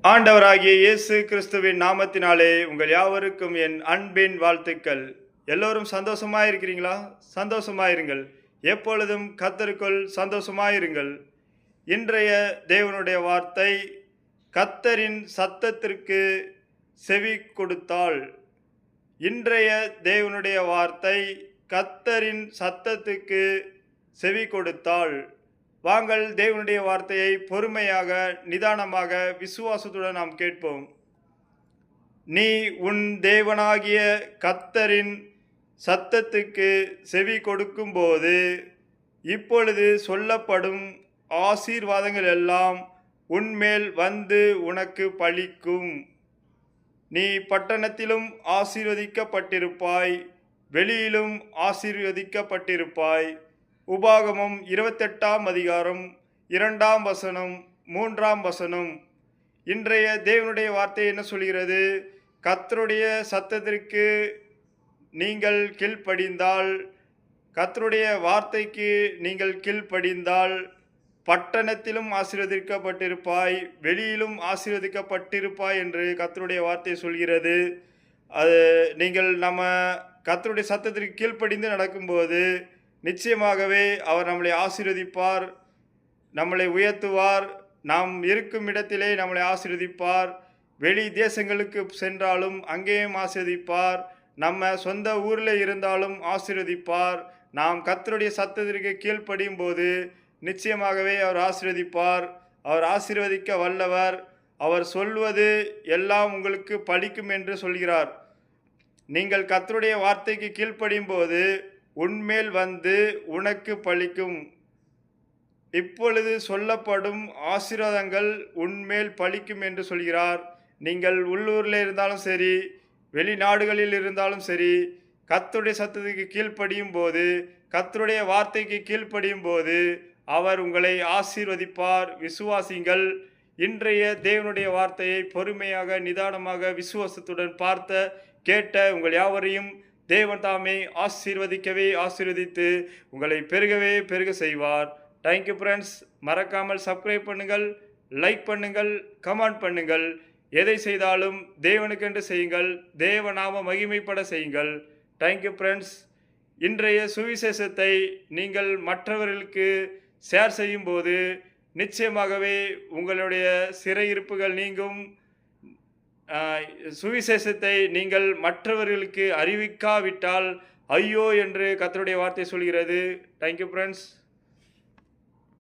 ஆண்டவராகிய இயேசு கிறிஸ்துவின் நாமத்தினாலே உங்கள் யாவருக்கும் என் அன்பின் வாழ்த்துக்கள். எல்லோரும் சந்தோஷமாயிருக்கிறீங்களா? சந்தோஷமாயிருங்கள். எப்பொழுதும் கர்த்தருக்குள் சந்தோஷமாயிருங்கள். இன்றைய தேவனுடைய வார்த்தை, கர்த்தரின் சத்தத்திற்கு செவி கொடுத்தால். இன்றைய தேவனுடைய வார்த்தை, கர்த்தரின் சத்தத்துக்கு செவி கொடுத்தால். வாங்கள் தேவனுடைய வார்த்தையை பொறுமையாக, நிதானமாக, விசுவாசத்துடன் நாம் கேட்போம். நீ உன் தேவனாகிய கர்த்தரின் சத்தத்துக்கு செவி கொடுக்கும்போது இப்பொழுது சொல்லப்படும் ஆசீர்வாதங்கள் எல்லாம் உன்மேல் வந்து உனக்கு பலிக்கும். நீ பட்டணத்திலும் ஆசீர்வதிக்கப்பட்டிருப்பாய், வெளியிலும் ஆசீர்வதிக்கப்பட்டிருப்பாய். உபாகமம் 28ஆம் அதிகாரம் 2ஆம் வசனம் 3ஆம் வசனம். இன்றைய தேவனுடைய வார்த்தை என்ன சொல்கிறது? கர்த்தருடைய சத்தத்திற்கு நீங்கள் கீழ்ப்படிந்தால், கர்த்தருடைய வார்த்தைக்கு நீங்கள் கீழ்ப்படிந்தால், பட்டணத்திலும் ஆசீர்வதிக்கப்பட்டிருப்பாய், வெளியிலும் ஆசீர்வதிக்கப்பட்டிருப்பாய் என்று கர்த்தருடைய வார்த்தை சொல்கிறது. அது நீங்கள் கர்த்தருடைய சத்தத்திற்கு கீழ்ப்படிந்து நடக்கும்போது நிச்சயமாகவே அவர் நம்மளை ஆசீர்வதிப்பார், நம்மளை உயர்த்துவார், நாம் இருக்கும் இடத்திலே நம்மளை ஆசீர்வதிப்பார். வெளி தேசங்களுக்கு சென்றாலும் அங்கேயும் ஆசீர்வதிப்பார். நம்ம சொந்த ஊரில் இருந்தாலும் ஆசீர்வதிப்பார். நாம் கர்த்தருடைய சத்தத்திற்கு கீழ்ப்படியும் போது நிச்சயமாகவே அவர் ஆசீர்வதிப்பார். அவர் ஆசீர்வதிக்க வல்லவர். அவர் சொல்வது எல்லாம் உங்களுக்கு பலிக்கும் என்று சொல்கிறார். நீங்கள் கர்த்தருடைய வார்த்தைக்கு கீழ்ப்படியும் போது உன்மேல் வந்து உனக்கு பலிக்கும். இப்பொழுது சொல்லப்படும் ஆசீர்வாதங்கள் உன்மேல் பலிக்கும் என்று சொல்கிறார். நீங்கள் உள்ளூரில் இருந்தாலும் சரி, வெளிநாடுகளில் இருந்தாலும் சரி, கர்த்தருடைய சத்தத்துக்கு கீழ்ப்படியும் போது, கர்த்தருடைய வார்த்தைக்கு கீழ்ப்படியும் போது அவர் உங்களை ஆசீர்வதிப்பார். விசுவாசிங்கள். இன்றைய தேவனுடைய வார்த்தையை பொறுமையாக, நிதானமாக, விசுவாசத்துடன் கேட்ட உங்கள் யாவரையும் தேவன் தாமே ஆசீர்வதித்து உங்களை பெருக செய்வார். Thank you friends. மறக்காமல் சப்ஸ்கிரைப் பண்ணுங்கள், லைக் பண்ணுங்கள், கமெண்ட் பண்ணுங்கள். எதை செய்தாலும் தேவனுக்கென்று செய்யுங்கள், தேவநாம மகிமைப்பட செய்யுங்கள். Thank you friends. இன்றைய சுவிசேஷத்தை நீங்கள் மற்றவர்களுக்கு ஷேர் செய்யும்போது நிச்சயமாகவே உங்களுடைய சிறையிருப்புகள் நீங்கும். சுவிசேஷத்தை நீங்கள் மற்றவர்களுக்கு அறிவிக்காவிட்டால் ஐயோ என்று கர்த்தருடைய வார்த்தை சொல்கிறது. Thank you friends.